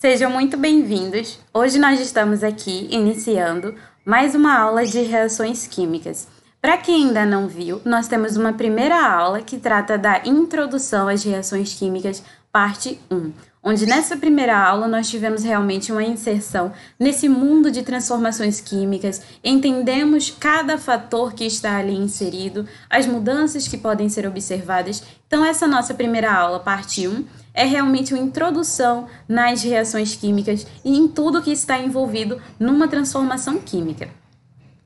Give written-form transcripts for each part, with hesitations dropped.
Sejam muito bem-vindos. Hoje nós estamos aqui iniciando mais uma aula de reações químicas. Para quem ainda não viu, nós temos uma primeira aula que trata da introdução às reações químicas, parte 1, onde nessa primeira aula nós tivemos realmente uma inserção nesse mundo de transformações químicas, entendemos cada fator que está ali inserido, as mudanças que podem ser observadas. Então essa nossa primeira aula, parte 1, é realmente uma introdução nas reações químicas e em tudo que está envolvido numa transformação química.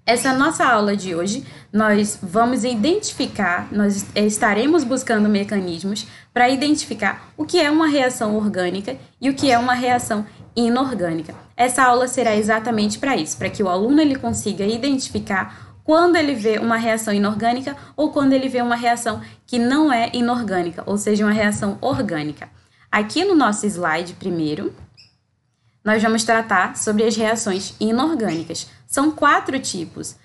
Essa nossa aula de hoje, nós vamos identificar, nós estaremos buscando mecanismos para identificar o que é uma reação orgânica e o que é uma reação inorgânica. Essa aula será exatamente para isso, para que o aluno ele consiga identificar quando ele vê uma reação inorgânica ou quando ele vê uma reação que não é inorgânica, ou seja, uma reação orgânica. Aqui no nosso slide primeiro, nós vamos tratar sobre as reações inorgânicas. São quatro tipos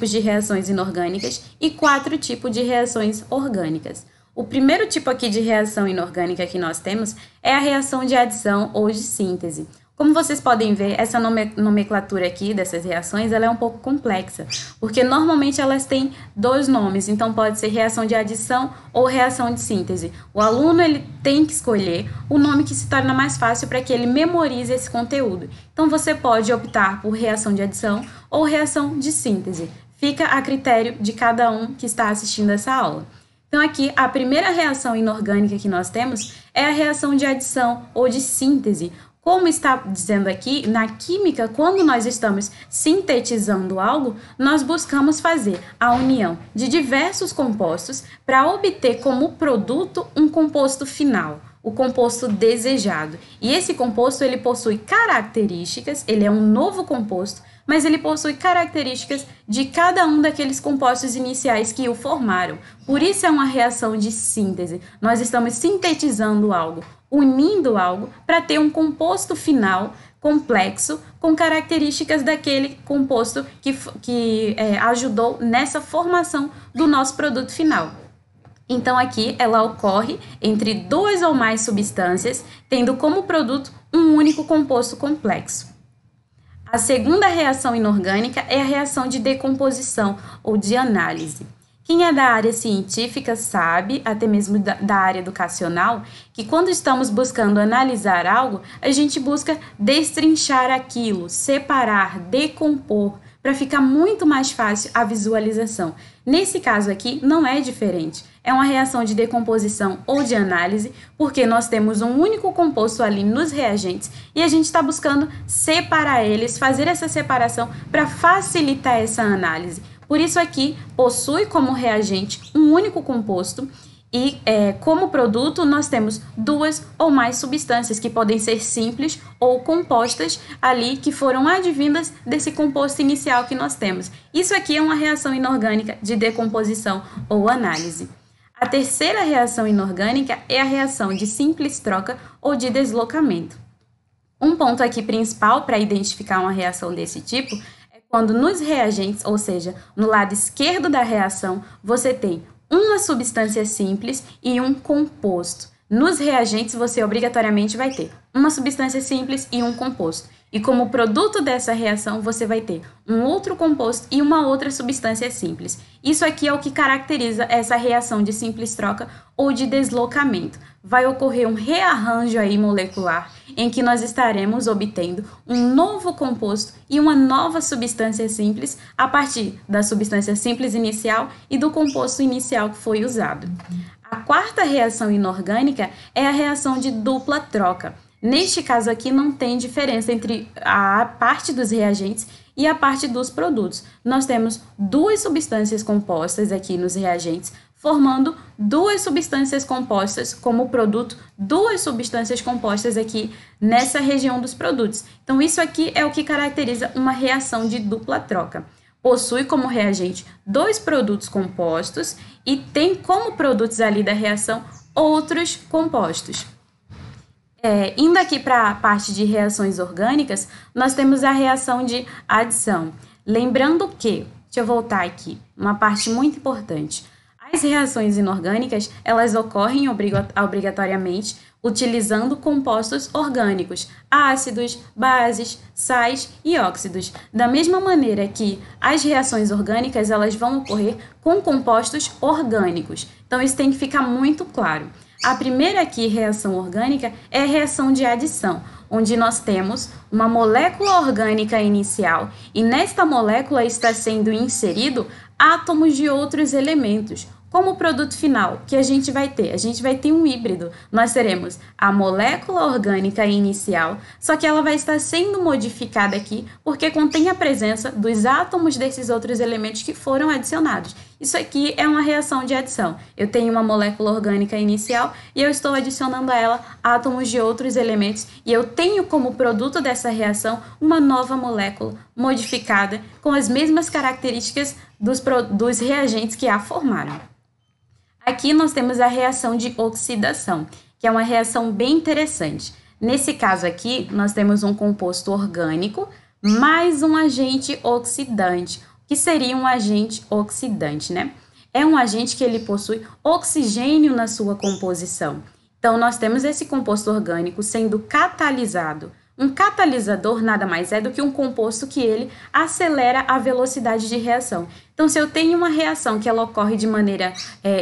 de reações inorgânicas e 4 tipos de reações orgânicas. O primeiro tipo aqui de reação inorgânica que nós temos é a reação de adição ou de síntese. Como vocês podem ver, essa nomenclatura aqui dessas reações ela é um pouco complexa, porque normalmente elas têm 2 nomes, então pode ser reação de adição ou reação de síntese. O aluno ele tem que escolher o nome que se torna mais fácil para que ele memorize esse conteúdo. Então você pode optar por reação de adição ou reação de síntese. Fica a critério de cada um que está assistindo essa aula. Então aqui, a primeira reação inorgânica que nós temos é a reação de adição ou de síntese. Como está dizendo aqui, na química, quando nós estamos sintetizando algo, nós buscamos fazer a união de diversos compostos para obter como produto um composto final, o composto desejado. E esse composto ele possui características, ele é um novo composto, mas ele possui características de cada um daqueles compostos iniciais que o formaram. Por isso é uma reação de síntese. Nós estamos sintetizando algo, unindo algo para ter um composto final complexo com características daquele composto que ajudou nessa formação do nosso produto final. Então aqui ela ocorre entre 2 ou mais substâncias, tendo como produto um único composto complexo. A segunda reação inorgânica é a reação de decomposição ou de análise. Quem é da área científica sabe, até mesmo da área educacional, que quando estamos buscando analisar algo, a gente busca destrinchar aquilo, separar, decompor, para ficar muito mais fácil a visualização. Nesse caso aqui, não é diferente. É uma reação de decomposição ou de análise, porque nós temos um único composto ali nos reagentes e a gente está buscando separar eles, fazer essa separação para facilitar essa análise. Por isso aqui, possui como reagente um único composto e como produto nós temos 2 ou mais substâncias que podem ser simples ou compostas ali que foram advindas desse composto inicial que nós temos. Isso aqui é uma reação inorgânica de decomposição ou análise. A terceira reação inorgânica é a reação de simples troca ou de deslocamento. Um ponto aqui principal para identificar uma reação desse tipo é quando nos reagentes, ou seja, no lado esquerdo da reação, você tem uma substância simples e um composto. Nos reagentes, você obrigatoriamente vai ter uma substância simples e um composto. E como produto dessa reação, você vai ter um outro composto e uma outra substância simples. Isso aqui é o que caracteriza essa reação de simples troca ou de deslocamento. Vai ocorrer um rearranjo aí molecular em que nós estaremos obtendo um novo composto e uma nova substância simples a partir da substância simples inicial e do composto inicial que foi usado. A quarta reação inorgânica é a reação de dupla troca. Neste caso aqui não tem diferença entre a parte dos reagentes e a parte dos produtos. Nós temos 2 substâncias compostas aqui nos reagentes, formando 2 substâncias compostas como produto, 2 substâncias compostas aqui nessa região dos produtos. Então isso aqui é o que caracteriza uma reação de dupla troca. Possui como reagente 2 produtos compostos e tem como produtos ali da reação outros compostos. Indo aqui para a parte de reações orgânicas, nós temos a reação de adição. Lembrando que, deixa eu voltar aqui, uma parte muito importante. As reações inorgânicas, elas ocorrem obrigatoriamente utilizando compostos orgânicos, ácidos, bases, sais e óxidos. Da mesma maneira que as reações orgânicas elas vão ocorrer com compostos orgânicos. Então, isso tem que ficar muito claro. A primeira aqui, reação orgânica, é a reação de adição, onde nós temos uma molécula orgânica inicial e nesta molécula está sendo inserido átomos de outros elementos. Como produto final, que a gente vai ter? A gente vai ter um híbrido. Nós teremos a molécula orgânica inicial, só que ela vai estar sendo modificada aqui porque contém a presença dos átomos desses outros elementos que foram adicionados. Isso aqui é uma reação de adição. Eu tenho uma molécula orgânica inicial e eu estou adicionando a ela átomos de outros elementos e eu tenho como produto dessa reação uma nova molécula modificada com as mesmas características dos reagentes que a formaram. Aqui nós temos a reação de oxidação, que é uma reação bem interessante. Nesse caso aqui, nós temos um composto orgânico mais um agente oxidante. O que seria um agente oxidante, né? É um agente que ele possui oxigênio na sua composição. Então, nós temos esse composto orgânico sendo catalisado. Um catalisador nada mais é do que um composto que ele acelera a velocidade de reação. Então, se eu tenho uma reação que ela ocorre de maneira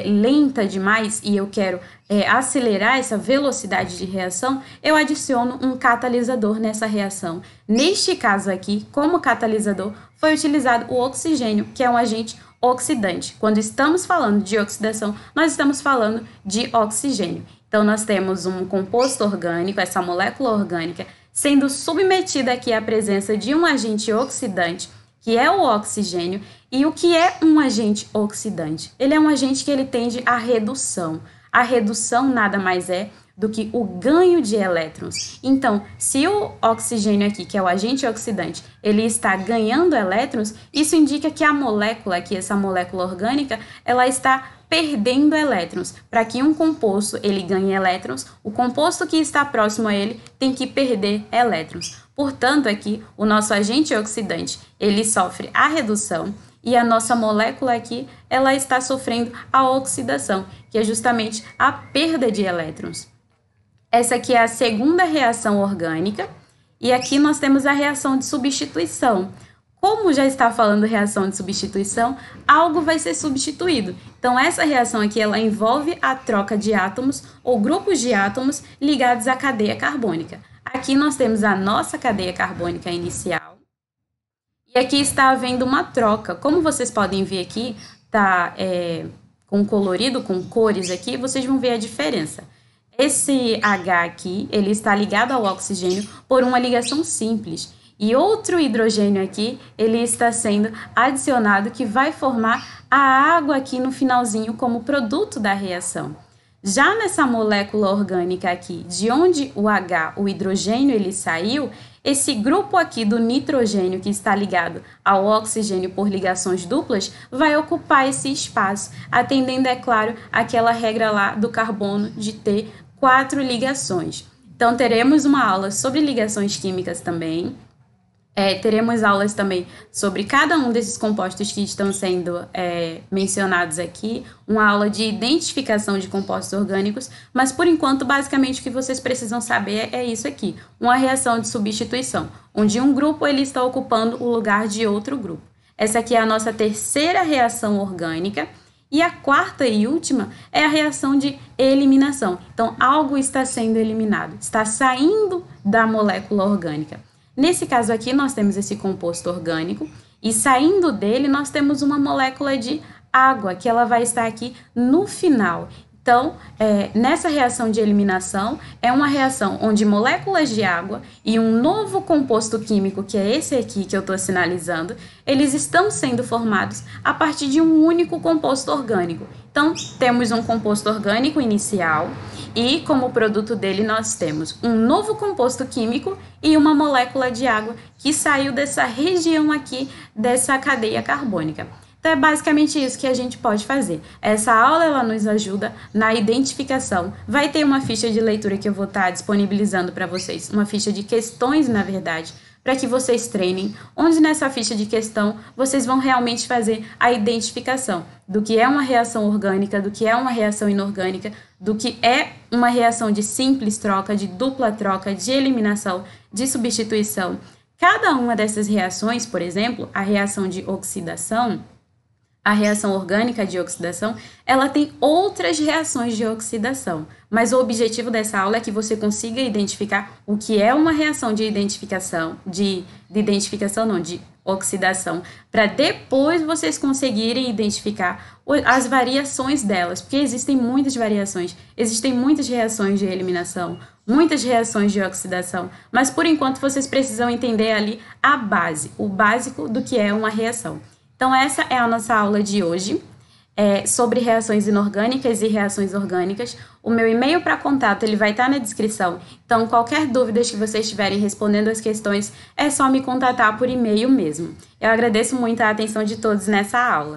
lenta demais e eu quero acelerar essa velocidade de reação, eu adiciono um catalisador nessa reação. Neste caso aqui, como catalisador, foi utilizado o oxigênio, que é um agente oxidante. Quando estamos falando de oxidação, nós estamos falando de oxigênio. Então, nós temos um composto orgânico, essa molécula orgânica, sendo submetida aqui à presença de um agente oxidante, que é o oxigênio. E o que é um agente oxidante? Ele é um agente que ele tende à redução. A redução nada mais é do que o ganho de elétrons. Então, se o oxigênio aqui, que é o agente oxidante, ele está ganhando elétrons, isso indica que a molécula aqui, essa molécula orgânica, ela está perdendo elétrons. Para que um composto ele ganhe elétrons, o composto que está próximo a ele tem que perder elétrons. Portanto, aqui, o nosso agente oxidante, ele sofre a redução e a nossa molécula aqui, ela está sofrendo a oxidação, que é justamente a perda de elétrons. Essa aqui é a segunda reação orgânica e aqui nós temos a reação de substituição. Como já está falando reação de substituição, algo vai ser substituído. Então, essa reação aqui, ela envolve a troca de átomos ou grupos de átomos ligados à cadeia carbônica. Aqui nós temos a nossa cadeia carbônica inicial. E aqui está havendo uma troca. Como vocês podem ver aqui, tá com colorido, com cores aqui, vocês vão ver a diferença. Esse H aqui, ele está ligado ao oxigênio por uma ligação simples. E outro hidrogênio aqui, ele está sendo adicionado que vai formar a água aqui no finalzinho como produto da reação. Já nessa molécula orgânica aqui, de onde o H, o hidrogênio, ele saiu, esse grupo aqui do nitrogênio que está ligado ao oxigênio por ligações duplas vai ocupar esse espaço, atendendo, é claro, àquela regra lá do carbono de ter 4 ligações. Então, teremos uma aula sobre ligações químicas também. Teremos aulas também sobre cada um desses compostos que estão sendo mencionados aqui, uma aula de identificação de compostos orgânicos, mas por enquanto, basicamente, o que vocês precisam saber é isso aqui, uma reação de substituição, onde um grupo ele está ocupando o lugar de outro grupo. Essa aqui é a nossa terceira reação orgânica, e a quarta e última é a reação de eliminação. Então, algo está sendo eliminado, está saindo da molécula orgânica. Nesse caso aqui, nós temos esse composto orgânico e saindo dele, nós temos uma molécula de água, que ela vai estar aqui no final. Então, nessa reação de eliminação, é uma reação onde moléculas de água e um novo composto químico, que é esse aqui que eu estou sinalizando, eles estão sendo formados a partir de um único composto orgânico. Então, temos um composto orgânico inicial e, como produto dele, nós temos um novo composto químico e uma molécula de água que saiu dessa região aqui, dessa cadeia carbônica. Então, é basicamente isso que a gente pode fazer. Essa aula, ela nos ajuda na identificação. Vai ter uma ficha de leitura que eu vou estar disponibilizando para vocês, uma ficha de questões, na verdade, para que vocês treinem, onde nessa ficha de questão vocês vão realmente fazer a identificação do que é uma reação orgânica, do que é uma reação inorgânica, do que é uma reação de simples troca, de dupla troca, de eliminação, de substituição. Cada uma dessas reações, por exemplo, a reação de oxidação, a reação orgânica de oxidação, ela tem outras reações de oxidação, mas o objetivo dessa aula é que você consiga identificar o que é uma reação de oxidação, para depois vocês conseguirem identificar as variações delas, porque existem muitas variações, existem muitas reações de eliminação, muitas reações de oxidação, mas por enquanto vocês precisam entender ali a base, o básico do que é uma reação. Então, essa é a nossa aula de hoje, sobre reações inorgânicas e reações orgânicas. O meu e-mail para contato ele vai estar na descrição, então qualquer dúvida que vocês tiverem respondendo as questões, é só me contatar por e-mail mesmo. Eu agradeço muito a atenção de todos nessa aula.